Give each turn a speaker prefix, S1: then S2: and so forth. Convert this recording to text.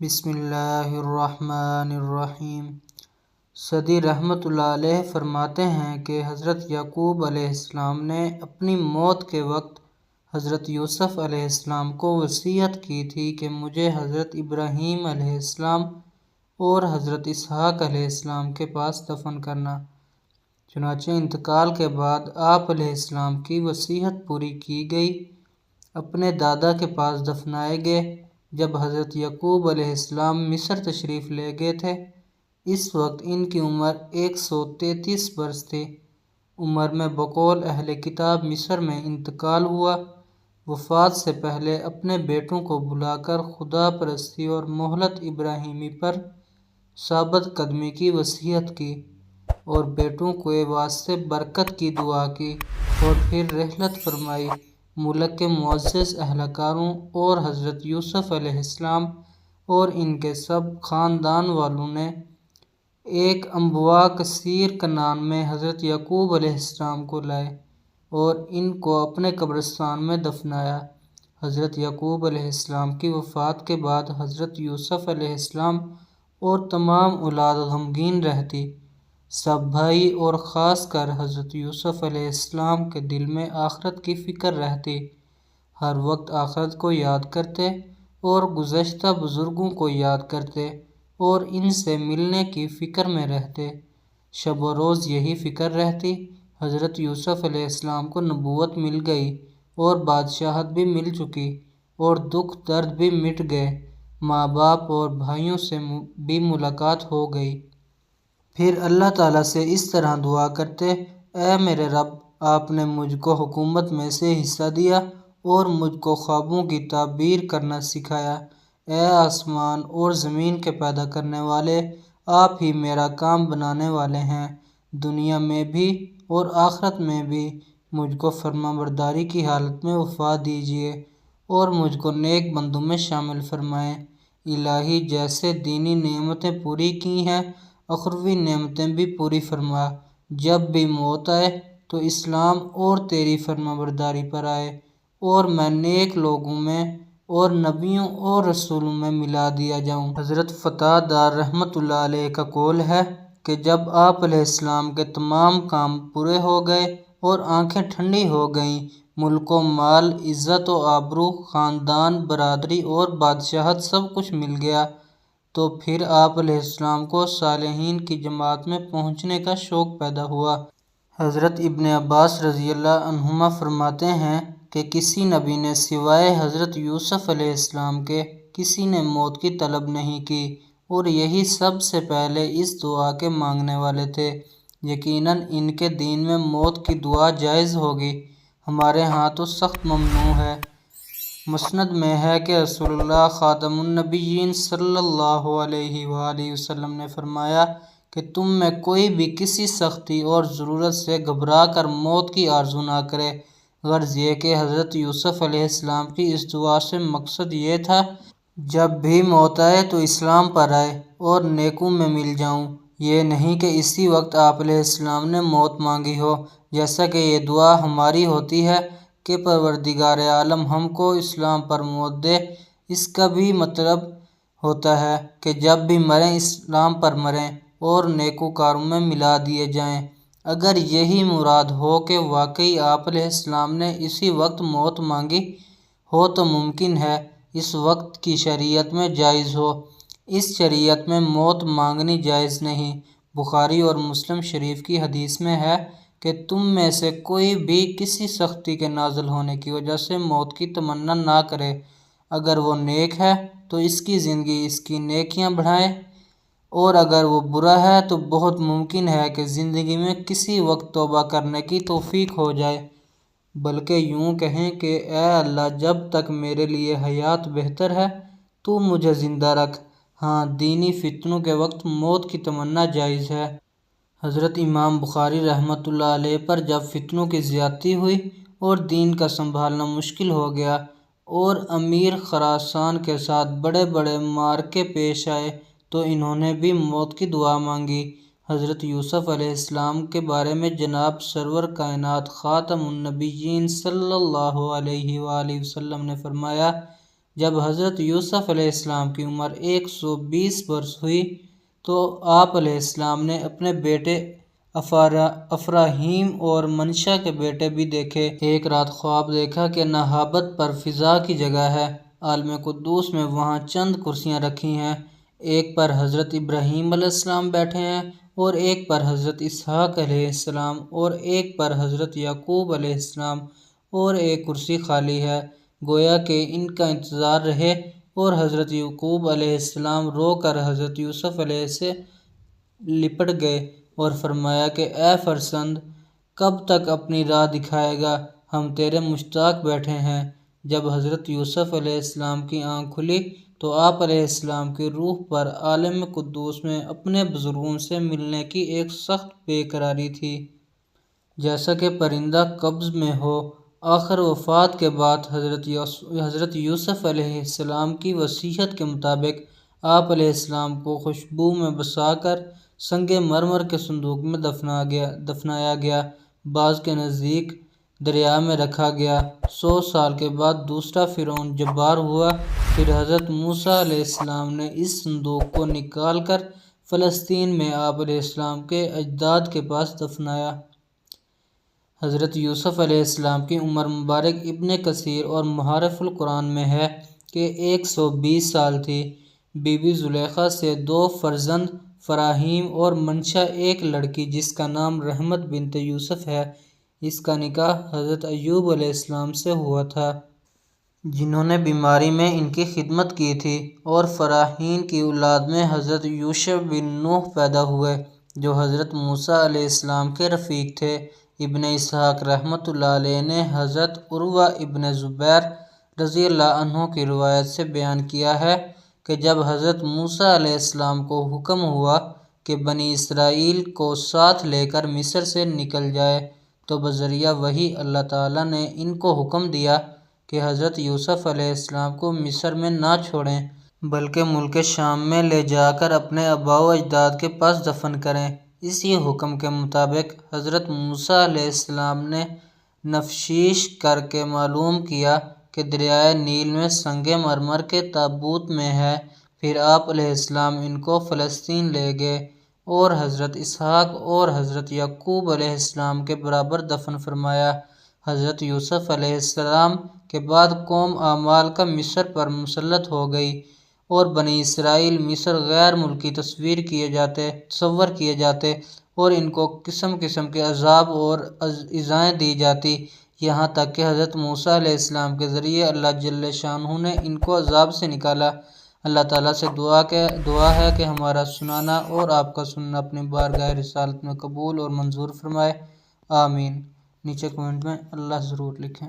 S1: بسم اللہ الرحمن الرحیم۔ صدی رحمۃ اللہ علیہ فرماتے ہیں کہ حضرت یعقوب علیہ السلام نے اپنی موت کے وقت حضرت یوسف علیہ السلام کو وصیت کی تھی کہ مجھے حضرت ابراہیم علیہ السلام اور حضرت اسحاق علیہ السلام کے پاس دفن کرنا۔ چنانچہ انتقال کے بعد آپ علیہ السلام کی وصیت پوری کی گئی، اپنے دادا کے پاس دفنائے گئے۔ جب حضرت یعقوب علیہ السلام مصر تشریف لے گئے تھے، اس وقت ان کی عمر 133 برس تھی۔ عمر میں بقول اہل کتاب مصر میں انتقال ہوا۔ وفات سے پہلے اپنے بیٹوں کو بلا کر خدا پرستی اور ملت ابراہیمی پر ثابت قدمی کی وصیت کی، اور بیٹوں کے واسطے برکت کی دعا کی، اور پھر رحلت فرمائی۔ ملک کے معزز اہلکاروں اور حضرت یوسف علیہ السلام اور ان کے سب خاندان والوں نے ایک انبواء کثیر کنان میں حضرت یعقوب علیہ السلام کو لائے اور ان کو اپنے قبرستان میں دفنایا۔ حضرت یعقوب علیہ السلام کی وفات کے بعد حضرت یوسف علیہ السلام اور تمام اولاد غمگین رہتی۔ سب بھائی اور خاص کر حضرت یوسف علیہ السلام کے دل میں آخرت کی فکر رہتی، ہر وقت آخرت کو یاد کرتے اور گزشتہ بزرگوں کو یاد کرتے اور ان سے ملنے کی فکر میں رہتے۔ شب و روز یہی فکر رہتی۔ حضرت یوسف علیہ السلام کو نبوت مل گئی اور بادشاہت بھی مل چکی، اور دکھ درد بھی مٹ گئے، ماں باپ اور بھائیوں سے بھی ملاقات ہو گئی۔ پھر اللہ تعالیٰ سے اس طرح دعا کرتے: اے میرے رب، آپ نے مجھ کو حکومت میں سے حصہ دیا اور مجھ کو خوابوں کی تعبیر کرنا سکھایا۔ اے آسمان اور زمین کے پیدا کرنے والے، آپ ہی میرا کام بنانے والے ہیں۔ دنیا میں بھی اور آخرت میں بھی مجھ کو فرمانبرداری کی حالت میں وفات دیجیے اور مجھ کو نیک بندوں میں شامل فرمائیں۔ الہی، جیسے دینی نعمتیں پوری کی ہیں، اخروی نعمتیں بھی پوری فرما۔ جب بھی موت آئے تو اسلام اور تیری فرمانبرداری پر آئے، اور میں نیک لوگوں میں اور نبیوں اور رسولوں میں ملا دیا جاؤں۔ حضرت فتح دار رحمۃ اللہ علیہ کا قول ہے کہ جب آپ علیہ السلام کے تمام کام پورے ہو گئے اور آنکھیں ٹھنڈی ہو گئیں، ملک و مال، عزت و آبرو، خاندان، برادری اور بادشاہت سب کچھ مل گیا، تو پھر آپ علیہ السلام کو صالحین کی جماعت میں پہنچنے کا شوق پیدا ہوا۔ حضرت ابن عباس رضی اللہ عنہما فرماتے ہیں کہ کسی نبی نے سوائے حضرت یوسف علیہ السلام کے کسی نے موت کی طلب نہیں کی، اور یہی سب سے پہلے اس دعا کے مانگنے والے تھے۔ یقیناً ان کے دین میں موت کی دعا جائز ہوگی، ہمارے ہاں تو سخت ممنوع ہے۔ مسند میں ہے کہ رسول اللہ خاتم النبیین صلی اللہ علیہ وآلہ وسلم نے فرمایا کہ تم میں کوئی بھی کسی سختی اور ضرورت سے گھبرا کر موت کی آرزو نہ کرے۔ غرض یہ کہ حضرت یوسف علیہ السلام کی اس دعا سے مقصد یہ تھا جب بھی موت آئے تو اسلام پر آئے اور نیکوں میں مل جاؤں، یہ نہیں کہ اسی وقت آپ علیہ السلام نے موت مانگی ہو، جیسا کہ یہ دعا ہماری ہوتی ہے کہ پروردگار عالم ہم کو اسلام پر موت دے۔ اس کا بھی مطلب ہوتا ہے کہ جب بھی مریں اسلام پر مریں اور نیکوکاروں میں ملا دیے جائیں۔ اگر یہی مراد ہو کہ واقعی آپ علیہ السلام نے اسی وقت موت مانگی ہو تو ممکن ہے اس وقت کی شریعت میں جائز ہو، اس شریعت میں موت مانگنی جائز نہیں۔ بخاری اور مسلم شریف کی حدیث میں ہے کہ تم میں سے کوئی بھی کسی سختی کے نازل ہونے کی وجہ سے موت کی تمنا نہ کرے، اگر وہ نیک ہے تو اس کی زندگی اس کی نیکیاں بڑھائے، اور اگر وہ برا ہے تو بہت ممکن ہے کہ زندگی میں کسی وقت توبہ کرنے کی توفیق ہو جائے، بلکہ یوں کہیں کہ اے اللہ، جب تک میرے لیے حیات بہتر ہے تو مجھے زندہ رکھ۔ ہاں، دینی فتنوں کے وقت موت کی تمنا جائز ہے۔ حضرت امام بخاری رحمۃ اللہ علیہ پر جب فتنوں کی زیادتی ہوئی اور دین کا سنبھالنا مشکل ہو گیا اور امیر خراسان کے ساتھ بڑے بڑے معرکے پیش آئے تو انہوں نے بھی موت کی دعا مانگی۔ حضرت یوسف علیہ السلام کے بارے میں جناب سرور کائنات خاتم النبیین صلی اللہ علیہ وآلہ وسلم نے فرمایا: جب حضرت یوسف علیہ السلام کی عمر 120 برس ہوئی تو آپ علیہ السلام نے اپنے بیٹے افراہیم اور منشا کے بیٹے بھی دیکھے۔ ایک رات خواب دیکھا کہ نہابت پر فضا کی جگہ ہے، عالم قدوس میں وہاں چند کرسیاں رکھی ہیں، ایک پر حضرت ابراہیم علیہ السلام بیٹھے ہیں اور ایک پر حضرت اسحاق علیہ السلام اور ایک پر حضرت یعقوب علیہ السلام اور ایک کرسی خالی ہے، گویا کہ ان کا انتظار رہے۔ اور حضرت یعقوب علیہ السلام رو کر حضرت یوسف علیہ سے لپٹ گئے اور فرمایا کہ اے فرزند، کب تک اپنی راہ دکھائے گا، ہم تیرے مشتاق بیٹھے ہیں۔ جب حضرت یوسف علیہ السلام کی آنکھ کھلی تو آپ علیہ السلام کی روح پر عالم قدوس میں اپنے بزرگوں سے ملنے کی ایک سخت بے قراری تھی، جیسا کہ پرندہ قبض میں ہو۔ آخر وفات کے بعد حضرت یوسف علیہ السلام کی وصیت کے مطابق آپ علیہ السلام کو خوشبو میں بسا کر سنگ مرمر کے صندوق میں دفنایا گیا، بعض کے نزدیک دریا میں رکھا گیا۔ 100 سال کے بعد دوسرا فرعون جبار ہوا، پھر حضرت موسیٰ علیہ السلام نے اس صندوق کو نکال کر فلسطین میں آپ علیہ السلام کے اجداد کے پاس دفنایا۔ حضرت یوسف علیہ السلام کی عمر مبارک ابن کثیر اور محارف القرآن میں ہے کہ 120 سال تھی۔ بی بی زلیخا سے 2 فرزند فراہیم اور منشا ایک لڑکی جس کا نام رحمت بنت یوسف ہے، اس کا نکاح حضرت ایوب علیہ السلام سے ہوا تھا، جنہوں نے بیماری میں ان کی خدمت کی تھی۔ اور فراہیم کی اولاد میں حضرت یوشع بن نوح پیدا ہوئے جو حضرت موسیٰ علیہ السلام کے رفیق تھے۔ ابن اسحاق رحمۃ اللہ علیہ نے حضرت عروہ ابن زبیر رضی اللہ عنہ کی روایت سے بیان کیا ہے کہ جب حضرت موسیٰ علیہ السلام کو حکم ہوا کہ بنی اسرائیل کو ساتھ لے کر مصر سے نکل جائے تو بذریعہ وحی اللہ تعالیٰ نے ان کو حکم دیا کہ حضرت یوسف علیہ السلام کو مصر میں نہ چھوڑیں بلکہ ملک شام میں لے جا کر اپنے آباء و اجداد کے پاس دفن کریں۔ اسی حکم کے مطابق حضرت موسیٰ علیہ السلام نے تفتیش کر کے معلوم کیا کہ دریائے نیل میں سنگ مرمر کے تابوت میں ہے، پھر آپ علیہ السلام ان کو فلسطین لے گئے اور حضرت اسحاق اور حضرت یعقوب علیہ السلام کے برابر دفن فرمایا۔ حضرت یوسف علیہ السلام کے بعد قوم اعمال کا مصر پر مسلط ہو گئی اور بنی اسرائیل مصر غیر ملکی تصور کیے جاتے اور ان کو قسم قسم کے عذاب اور ایذائیں دی جاتی، یہاں تک کہ حضرت موسیٰ علیہ السلام کے ذریعے اللہ جل شانہ نے ان کو عذاب سے نکالا۔ اللہ تعالیٰ سے دعا ہے کہ ہمارا سنانا اور آپ کا سننا اپنی بارگاہ رسالت میں قبول اور منظور فرمائے، آمین۔ نیچے کمنٹ میں اللہ ضرور لکھیں۔